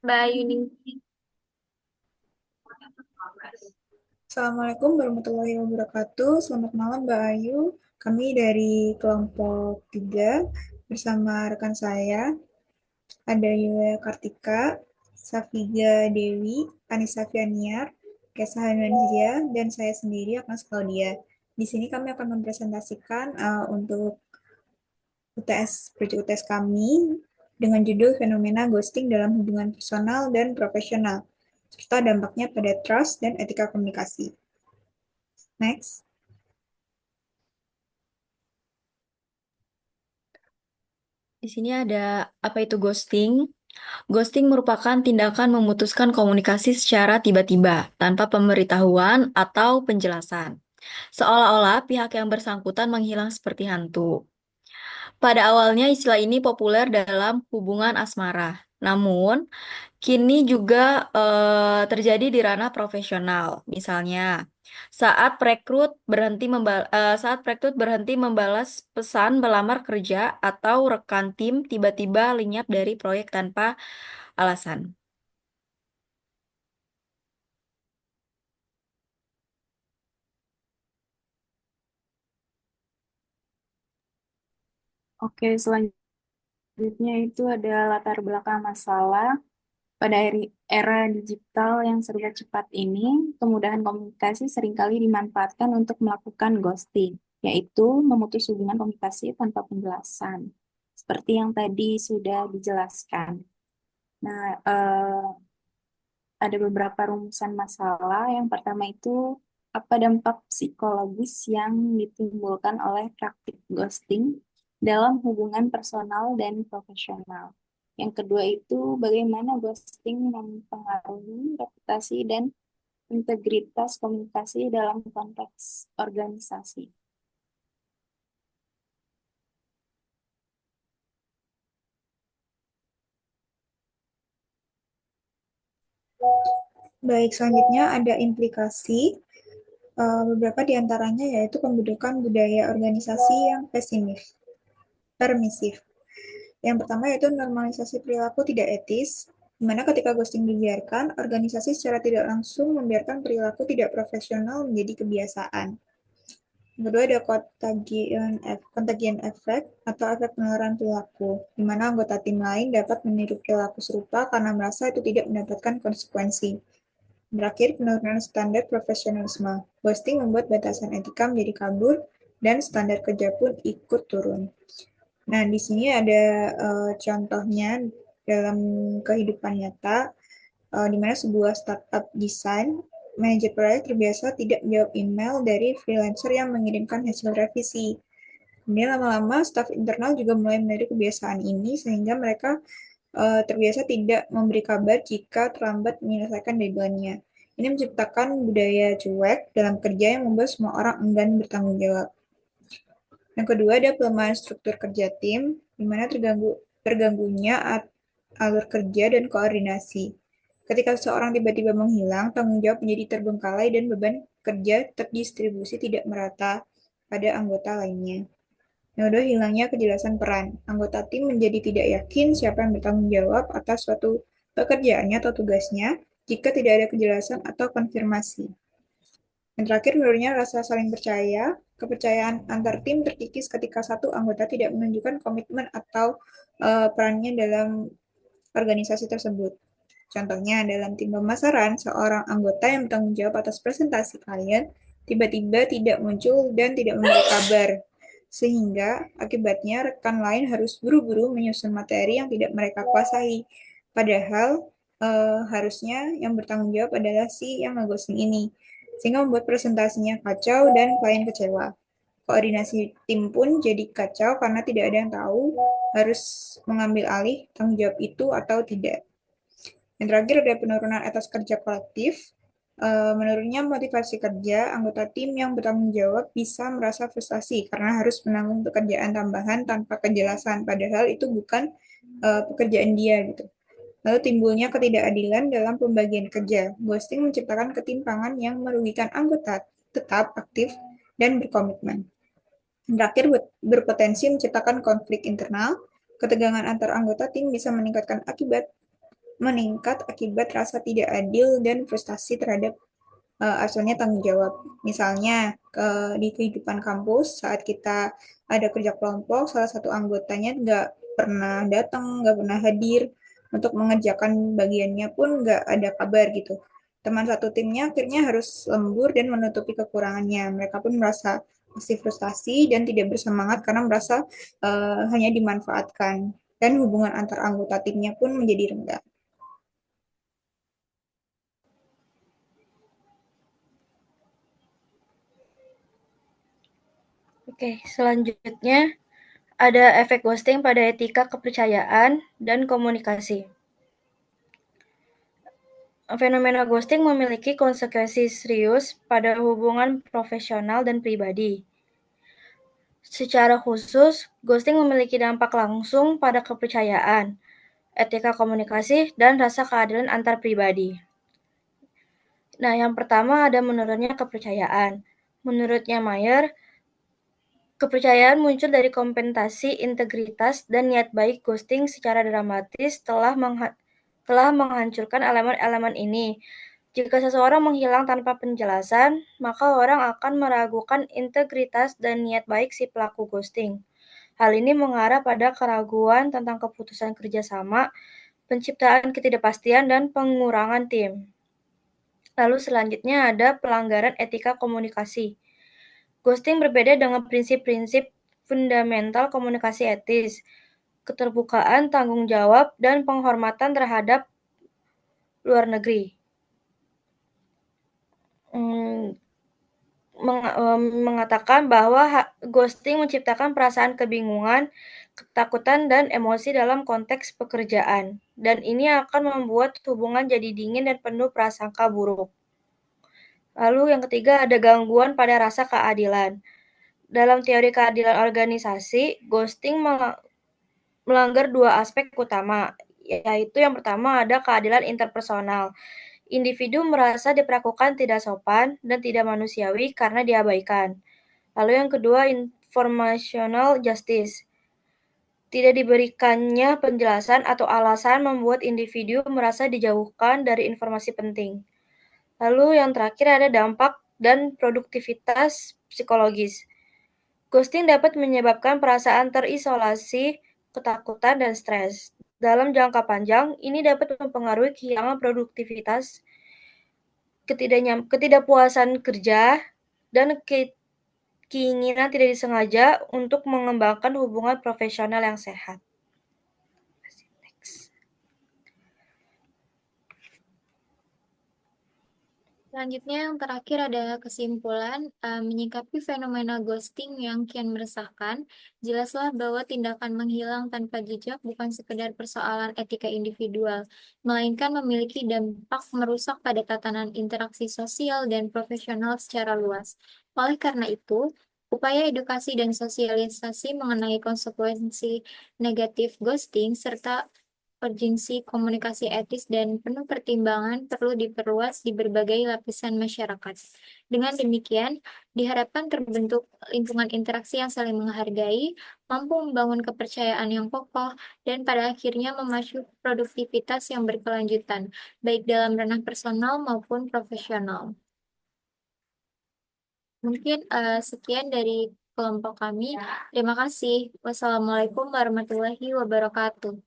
Mbak Yuning. Assalamualaikum warahmatullahi wabarakatuh. Selamat malam Mbak Ayu. Kami dari kelompok 3 bersama rekan saya ada Yulia Kartika, Safiga Dewi, Anissa Fianiar, Kesa Hananzia, dan saya sendiri Agnes Claudia. Di sini kami akan mempresentasikan untuk UTS, proyek UTS kami dengan judul Fenomena Ghosting dalam Hubungan Personal dan Profesional, serta dampaknya pada trust dan etika komunikasi. Next. Di sini ada apa itu ghosting? Ghosting merupakan tindakan memutuskan komunikasi secara tiba-tiba, tanpa pemberitahuan atau penjelasan. Seolah-olah pihak yang bersangkutan menghilang seperti hantu. Pada awalnya istilah ini populer dalam hubungan asmara. Namun, kini juga terjadi di ranah profesional. Misalnya, saat perekrut berhenti membalas pesan melamar kerja atau rekan tim tiba-tiba lenyap dari proyek tanpa alasan. Oke, selanjutnya itu ada latar belakang masalah. Pada era digital yang serba cepat ini, kemudahan komunikasi seringkali dimanfaatkan untuk melakukan ghosting, yaitu memutus hubungan komunikasi tanpa penjelasan. Seperti yang tadi sudah dijelaskan. Nah, ada beberapa rumusan masalah. Yang pertama itu, apa dampak psikologis yang ditimbulkan oleh praktik ghosting dalam hubungan personal dan profesional. Yang kedua itu, bagaimana ghosting mempengaruhi reputasi dan integritas komunikasi dalam konteks organisasi. Baik, selanjutnya ada implikasi. Beberapa di antaranya yaitu pembentukan budaya organisasi yang permisif. Yang pertama yaitu normalisasi perilaku tidak etis, di mana ketika ghosting dibiarkan, organisasi secara tidak langsung membiarkan perilaku tidak profesional menjadi kebiasaan. Yang kedua ada contagion effect atau efek penularan perilaku, di mana anggota tim lain dapat meniru perilaku serupa karena merasa itu tidak mendapatkan konsekuensi. Terakhir, penurunan standar profesionalisme. Ghosting membuat batasan etika menjadi kabur dan standar kerja pun ikut turun. Nah, di sini ada contohnya dalam kehidupan nyata, di mana sebuah startup desain, manajer proyek terbiasa tidak menjawab email dari freelancer yang mengirimkan hasil revisi. Kemudian lama-lama staf internal juga mulai meniru kebiasaan ini sehingga mereka terbiasa tidak memberi kabar jika terlambat menyelesaikan deadline-nya. Ini menciptakan budaya cuek dalam kerja yang membuat semua orang enggan bertanggung jawab. Yang kedua ada pelemahan struktur kerja tim, di mana terganggunya alur kerja dan koordinasi. Ketika seseorang tiba-tiba menghilang, tanggung jawab menjadi terbengkalai dan beban kerja terdistribusi tidak merata pada anggota lainnya. Yang kedua, hilangnya kejelasan peran. Anggota tim menjadi tidak yakin siapa yang bertanggung jawab atas suatu pekerjaannya atau tugasnya jika tidak ada kejelasan atau konfirmasi. Yang terakhir, menurutnya rasa saling percaya. Kepercayaan antar tim terkikis ketika satu anggota tidak menunjukkan komitmen atau perannya dalam organisasi tersebut. Contohnya, dalam tim pemasaran, seorang anggota yang bertanggung jawab atas presentasi klien tiba-tiba tidak muncul dan tidak memberi kabar, sehingga akibatnya rekan lain harus buru-buru menyusun materi yang tidak mereka kuasai. Padahal harusnya yang bertanggung jawab adalah si yang ngeghosting ini, sehingga membuat presentasinya kacau dan klien kecewa. Koordinasi tim pun jadi kacau karena tidak ada yang tahu harus mengambil alih tanggung jawab itu atau tidak. Yang terakhir ada penurunan etos kerja kolektif. Menurunnya motivasi kerja, anggota tim yang bertanggung jawab bisa merasa frustasi karena harus menanggung pekerjaan tambahan tanpa kejelasan, padahal itu bukan pekerjaan dia gitu. Lalu timbulnya ketidakadilan dalam pembagian kerja. Ghosting menciptakan ketimpangan yang merugikan anggota tetap aktif dan berkomitmen. Terakhir, berpotensi menciptakan konflik internal. Ketegangan antar anggota tim bisa meningkatkan akibat meningkat akibat rasa tidak adil dan frustasi terhadap asalnya tanggung jawab. Misalnya, di kehidupan kampus, saat kita ada kerja kelompok, salah satu anggotanya nggak pernah datang, nggak pernah hadir untuk mengerjakan bagiannya pun nggak ada kabar gitu. Teman satu timnya akhirnya harus lembur dan menutupi kekurangannya. Mereka pun merasa masih frustasi dan tidak bersemangat karena merasa hanya dimanfaatkan. Dan hubungan antar anggota timnya pun menjadi rendah. Oke, selanjutnya ada efek ghosting pada etika kepercayaan dan komunikasi. Fenomena ghosting memiliki konsekuensi serius pada hubungan profesional dan pribadi. Secara khusus, ghosting memiliki dampak langsung pada kepercayaan, etika komunikasi, dan rasa keadilan antar pribadi. Nah, yang pertama ada menurunnya kepercayaan. Menurutnya Mayer, kepercayaan muncul dari kompensasi integritas dan niat baik. Ghosting secara dramatis telah menghancurkan elemen-elemen ini. Jika seseorang menghilang tanpa penjelasan, maka orang akan meragukan integritas dan niat baik si pelaku ghosting. Hal ini mengarah pada keraguan tentang keputusan kerjasama, penciptaan ketidakpastian, dan pengurangan tim. Lalu selanjutnya ada pelanggaran etika komunikasi. Ghosting berbeda dengan prinsip-prinsip fundamental komunikasi etis, keterbukaan, tanggung jawab, dan penghormatan terhadap luar negeri. Mengatakan bahwa ghosting menciptakan perasaan kebingungan, ketakutan, dan emosi dalam konteks pekerjaan, dan ini akan membuat hubungan jadi dingin dan penuh prasangka buruk. Lalu yang ketiga ada gangguan pada rasa keadilan. Dalam teori keadilan organisasi, ghosting melanggar dua aspek utama, yaitu yang pertama ada keadilan interpersonal. Individu merasa diperlakukan tidak sopan dan tidak manusiawi karena diabaikan. Lalu yang kedua, informational justice. Tidak diberikannya penjelasan atau alasan membuat individu merasa dijauhkan dari informasi penting. Lalu yang terakhir ada dampak dan produktivitas psikologis. Ghosting dapat menyebabkan perasaan terisolasi, ketakutan, dan stres. Dalam jangka panjang, ini dapat mempengaruhi kehilangan produktivitas, ketidakpuasan kerja, dan keinginan tidak disengaja untuk mengembangkan hubungan profesional yang sehat. Selanjutnya yang terakhir ada kesimpulan, menyikapi fenomena ghosting yang kian meresahkan, jelaslah bahwa tindakan menghilang tanpa jejak bukan sekedar persoalan etika individual, melainkan memiliki dampak merusak pada tatanan interaksi sosial dan profesional secara luas. Oleh karena itu, upaya edukasi dan sosialisasi mengenai konsekuensi negatif ghosting serta urgensi komunikasi etis dan penuh pertimbangan perlu diperluas di berbagai lapisan masyarakat. Dengan demikian, diharapkan terbentuk lingkungan interaksi yang saling menghargai, mampu membangun kepercayaan yang kokoh, dan pada akhirnya memacu produktivitas yang berkelanjutan, baik dalam ranah personal maupun profesional. Mungkin sekian dari kelompok kami. Terima kasih. Wassalamualaikum warahmatullahi wabarakatuh.